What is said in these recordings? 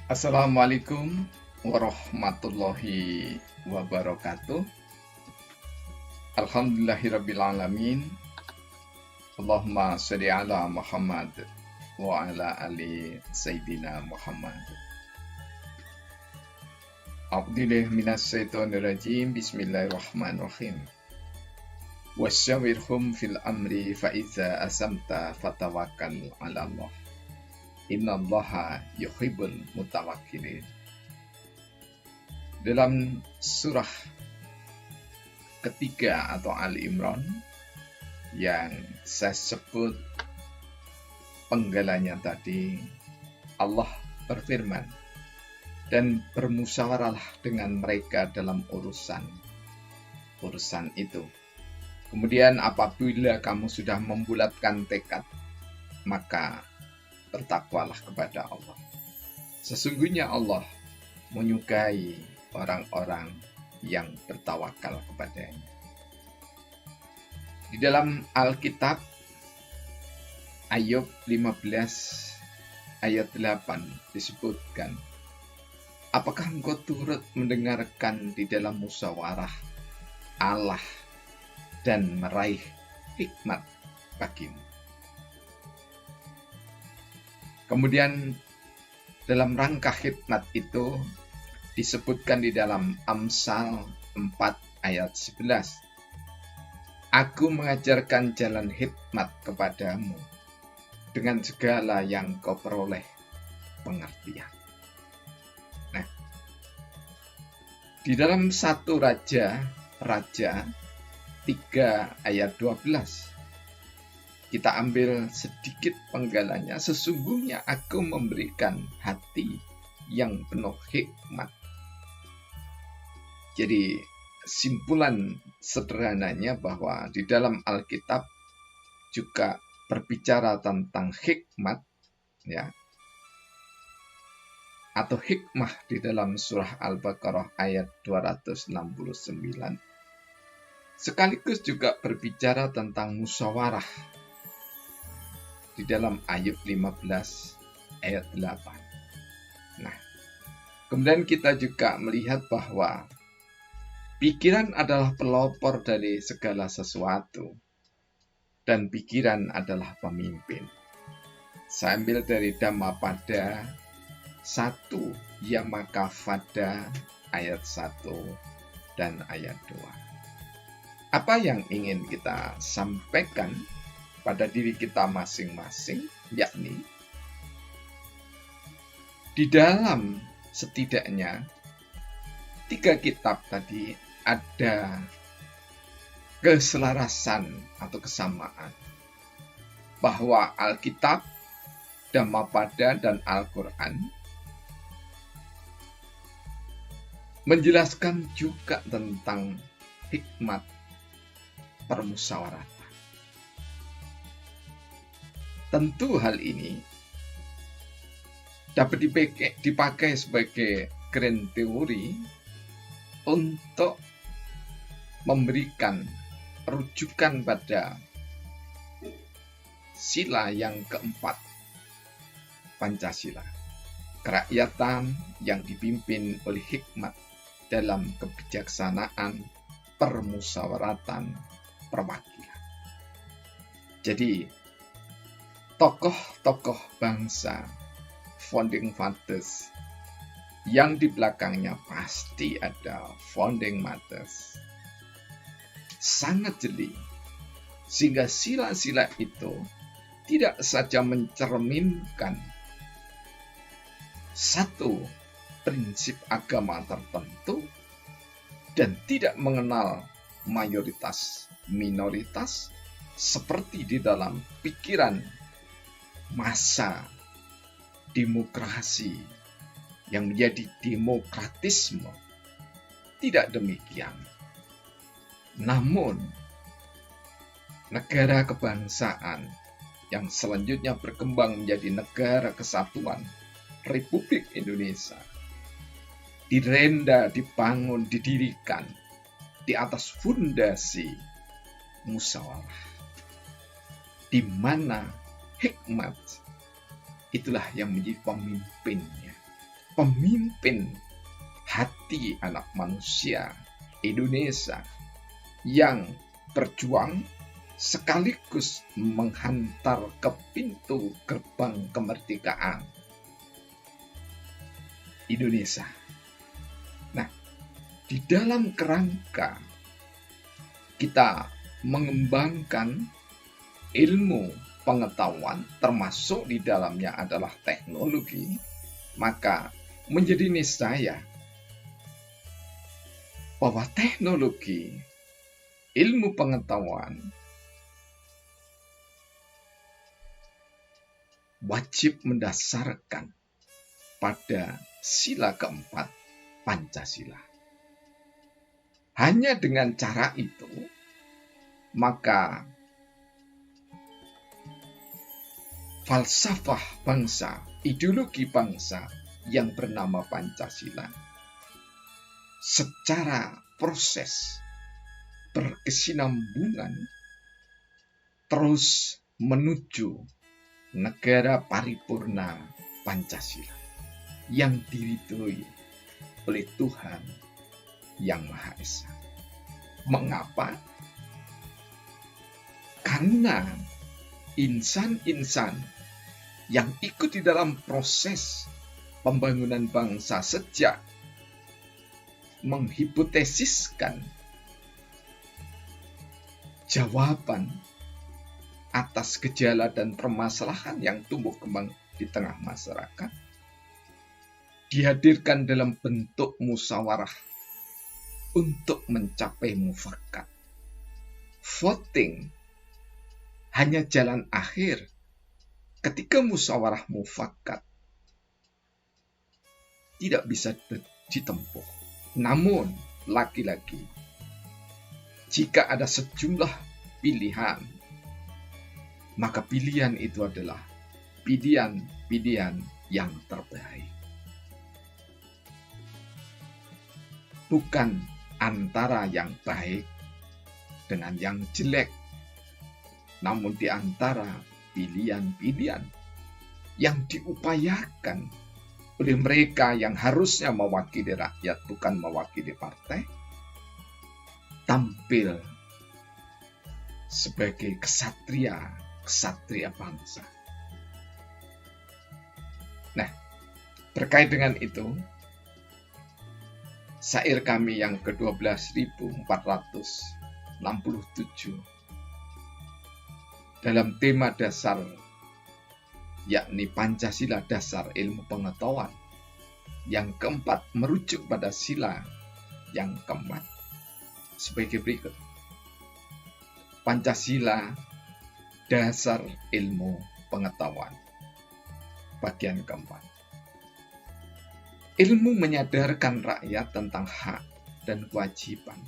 Assalamualaikum warahmatullahi wabarakatuh. Alhamdulillahirrabbilalamin. Allahumma sholli ala Muhammad wa ala ali Sayyidina Muhammad. A'udzubillahi minasyaitonir rajim. Bismillahirrahmanirrahim. Wasyawirhum fil amri fa iza azamta fatawakkal 'ala Allah. Innallaha yuhibbul mutawakkilin. Dalam surah ketiga atau Ali Imran yang saya sebut penggalanya tadi, Allah berfirman, dan bermusyawarahlah dengan mereka dalam urusan itu. Kemudian apabila kamu sudah membulatkan tekad, maka bertakwalah kepada Allah. Sesungguhnya Allah menyukai orang-orang yang bertawakal kepadanya. Di dalam Alkitab, Ayub 15 ayat 8 disebutkan, apakah engkau turut mendengarkan di dalam musyawarah Allah dan meraih hikmat bagimu? Kemudian dalam rangka hikmat itu disebutkan di dalam Amsal 4 ayat 11. Aku mengajarkan jalan hikmat kepadamu, dengan segala yang kau peroleh pengertian. Nah, di dalam 1 Raja 3 ayat 12, kita ambil sedikit penggalanya. Sesungguhnya aku memberikan hati yang penuh hikmat. Jadi simpulan sederhananya bahwa di dalam Alkitab juga berbicara tentang hikmat, ya, atau hikmah di dalam surah Al-Baqarah ayat 269. Sekaligus juga berbicara tentang musyawarah di dalam Ayub 15 ayat 8. Nah, kemudian kita juga melihat bahwa pikiran adalah pelopor dari segala sesuatu, dan pikiran adalah pemimpin. Saya ambil dari Dhammapada 1 Yamakavada ayat 1 dan ayat 2. Apa yang ingin kita sampaikan pada diri kita masing-masing, yakni di dalam setidaknya 3 kitab tadi ada keselarasan atau kesamaan, bahwa Alkitab, Dhammapada, dan Al-Quran menjelaskan juga tentang hikmat permusyawaratan. Tentu hal ini dapat dipakai sebagai grand teori untuk memberikan rujukan pada sila yang keempat, Pancasila, kerakyatan yang dipimpin oleh hikmat dalam kebijaksanaan, permusyawaratan, perwakilan. Jadi tokoh-tokoh bangsa, founding fathers, yang di belakangnya pasti ada founding mothers, sangat jeli, sehingga sila-sila itu tidak saja mencerminkan satu prinsip agama tertentu dan tidak mengenal mayoritas minoritas seperti di dalam pikiran masa demokrasi yang menjadi demokratisme. Tidak demikian. Namun negara kebangsaan yang selanjutnya berkembang menjadi negara kesatuan Republik Indonesia direnda, dibangun, didirikan di atas fondasi musyawarah, di mana hikmat itulah yang menjadi pemimpinnya. pemimpin hati anak manusia Indonesia yang berjuang sekaligus menghantar ke pintu gerbang kemerdekaan Indonesia. Nah, di dalam kerangka kita mengembangkan ilmu pengetahuan, termasuk di dalamnya adalah teknologi, maka menjadi niscaya bahwa teknologi, ilmu pengetahuan wajib mendasarkan pada sila keempat Pancasila. Hanya dengan cara itu, maka falsafah bangsa, ideologi bangsa yang bernama Pancasila secara proses berkesinambungan terus menuju negara paripurna Pancasila yang diridhoi oleh Tuhan Yang Maha Esa. Mengapa? Karena insan-insan yang ikut di dalam proses pembangunan bangsa sejak menghipotesiskan jawaban atas gejala dan permasalahan yang tumbuh kembang di tengah masyarakat, dihadirkan dalam bentuk musyawarah untuk mencapai mufakat. Voting hanya jalan akhir ketika musyawarah mufakat tidak bisa ditempuh. Namun, lagi-lagi, jika ada sejumlah pilihan, maka pilihan itu adalah pilihan yang terbaik. Bukan antara yang baik dengan yang jelek, namun di antara pilihan-pilihan yang diupayakan oleh mereka yang harusnya mewakili rakyat, bukan mewakili partai, tampil sebagai kesatria bangsa. Nah, terkait dengan itu, syair kami yang ke-12.467 dalam tema dasar, yakni Pancasila dasar ilmu pengetahuan, yang keempat merujuk pada sila yang keempat sebagai berikut. Pancasila dasar ilmu pengetahuan, bagian keempat. Ilmu menyadarkan rakyat tentang hak dan kewajiban.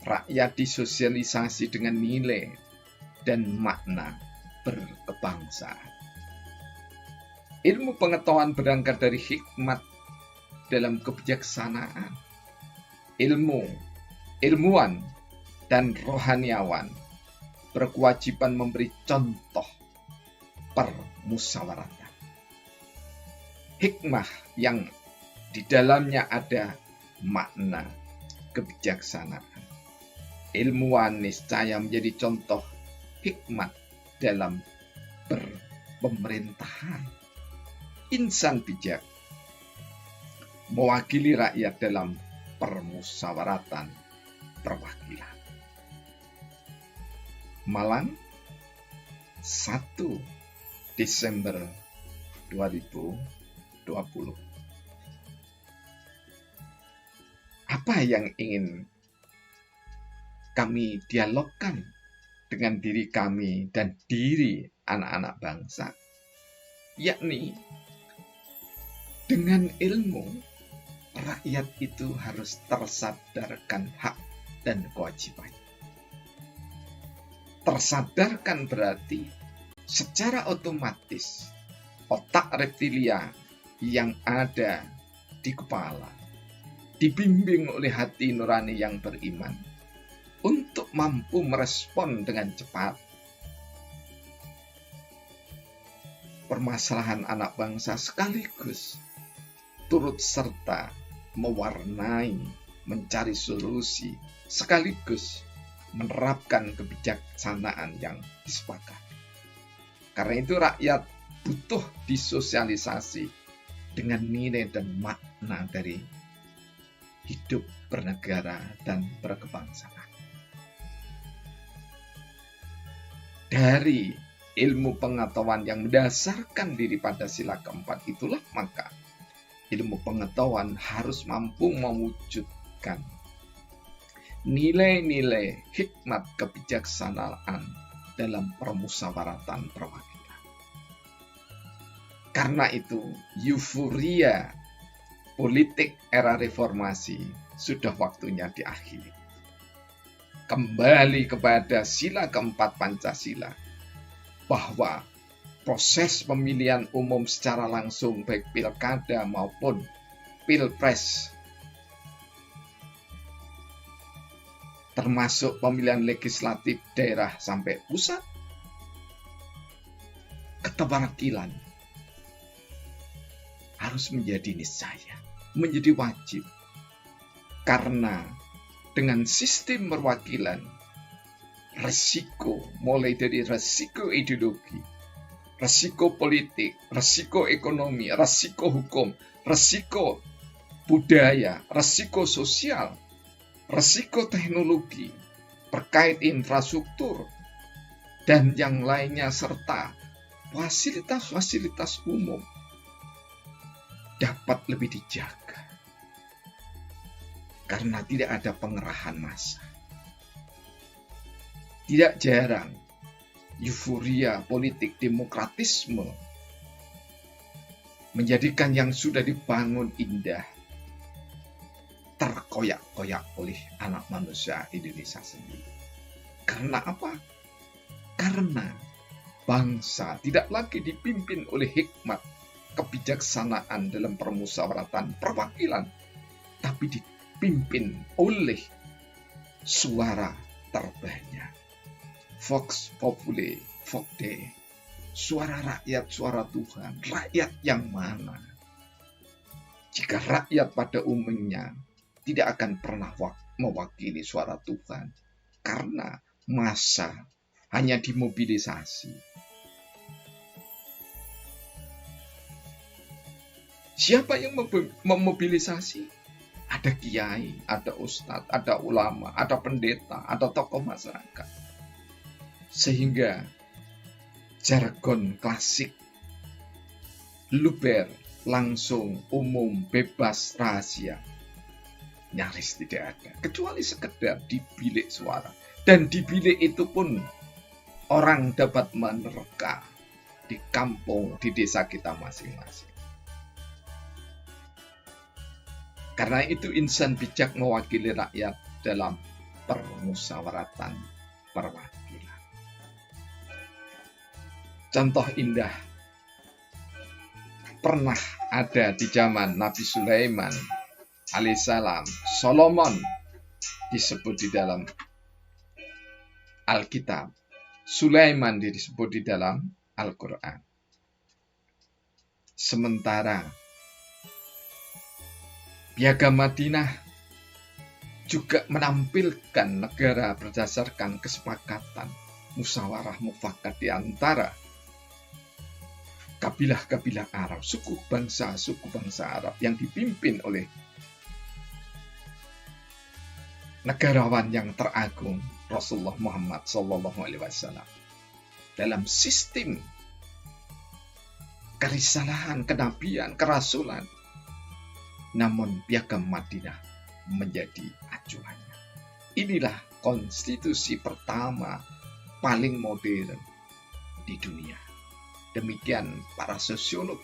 Rakyat disosialisasi dengan nilai dan makna berkebangsaan. Ilmu pengetahuan berangkat dari hikmat dalam kebijaksanaan. Ilmuwan dan rohaniawan berkewajiban memberi contoh permusyawaratan. Hikmah yang di dalamnya ada makna kebijaksanaan. Ilmuwan niscaya menjadi contoh hikmat dalam berpemerintahan. Insan bijak mewakili rakyat dalam permusyawaratan perwakilan. Malang, 1 Desember 2020. Apa yang ingin kami dialogkan dengan diri kami dan diri anak-anak bangsa? Yakni, dengan ilmu, rakyat itu harus tersadarkan hak dan kewajiban. Tersadarkan berarti secara otomatis otak reptilia yang ada di kepala dibimbing oleh hati nurani yang beriman untuk mampu merespon dengan cepat permasalahan anak bangsa sekaligus turut serta mewarnai, mencari solusi, sekaligus menerapkan kebijaksanaan yang disepakati. Karena itu rakyat butuh disosialisasi dengan nilai dan makna dari hidup bernegara dan berkebangsaan. Dari ilmu pengetahuan yang mendasarkan diri pada sila keempat itulah maka ilmu pengetahuan harus mampu mewujudkan nilai-nilai hikmat kebijaksanaan dalam permusyawaratan perwakilan. Karena itu, euforia politik era reformasi sudah waktunya diakhiri. Kembali kepada sila keempat Pancasila, bahwa proses pemilihan umum secara langsung baik pilkada maupun pilpres, termasuk pemilihan legislatif daerah sampai pusat, keterwakilan harus menjadi niscaya, menjadi wajib. Karena dengan sistem perwakilan, resiko mulai dari resiko ideologi, resiko politik, resiko ekonomi, resiko hukum, resiko budaya, resiko sosial, resiko teknologi, terkait infrastruktur, dan yang lainnya serta fasilitas-fasilitas umum dapat lebih dijaga. Karena tidak ada pengerahan massa. Tidak jarang euforia politik demokratisme menjadikan yang sudah dibangun indah terkoyak-koyak oleh anak manusia Indonesia sendiri. Karena apa? Karena bangsa tidak lagi dipimpin oleh hikmat kebijaksanaan dalam permusyawaratan perwakilan, tapi dipimpin oleh suara terbanyak. Vox populi, vox Dei. Suara rakyat, suara Tuhan. Rakyat yang mana? Jika rakyat pada umumnya tidak akan pernah mewakili suara Tuhan, karena massa hanya dimobilisasi. Siapa yang memobilisasi? Ada kiai, ada ustadz, ada ulama, ada pendeta, ada tokoh masyarakat. Sehingga jargon klasik luber, langsung, umum, bebas, rahasia nyaris tidak ada. Kecuali sekedar di bilik suara. Dan di bilik itu pun orang dapat menerka di kampung, di desa kita masing-masing. Karena itu insan bijak mewakili rakyat dalam permusyawaratan perwakilan. Contoh indah pernah ada di zaman Nabi Sulaiman alaihissalam. Solomon disebut di dalam Alkitab. Sulaiman disebut di dalam Al-Quran. Sementara Piagam Madinah juga menampilkan negara berdasarkan kesepakatan musyawarah mufakat di antara kabilah-kabilah Arab, suku bangsa Arab yang dipimpin oleh negarawan yang teragung Rasulullah Muhammad SAW dalam sistem kerisalahan, kenabian, kerasulan. Namun Piagam Madinah menjadi acuannya. Inilah konstitusi pertama paling modern di dunia. Demikian para sosiolog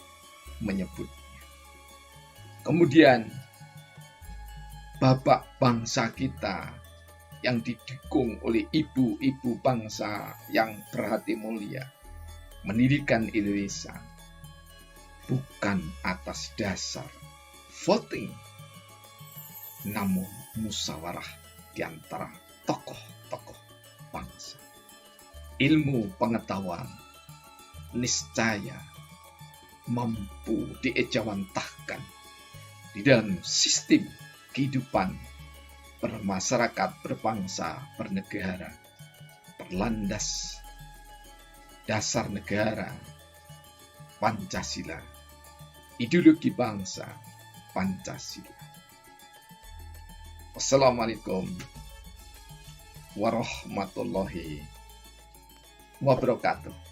menyebutnya. Kemudian bapak bangsa kita yang didukung oleh ibu-ibu bangsa yang berhati mulia mendirikan Indonesia bukan atas dasar voting, namun musyawarah di antara tokoh-tokoh bangsa. Ilmu pengetahuan niscaya mampu diejawantahkan di dalam sistem kehidupan bermasyarakat, berbangsa, bernegara, berlandas dasar negara Pancasila, ideologi bangsa Pancasila. Wassalamualaikum warahmatullahi wabarakatuh.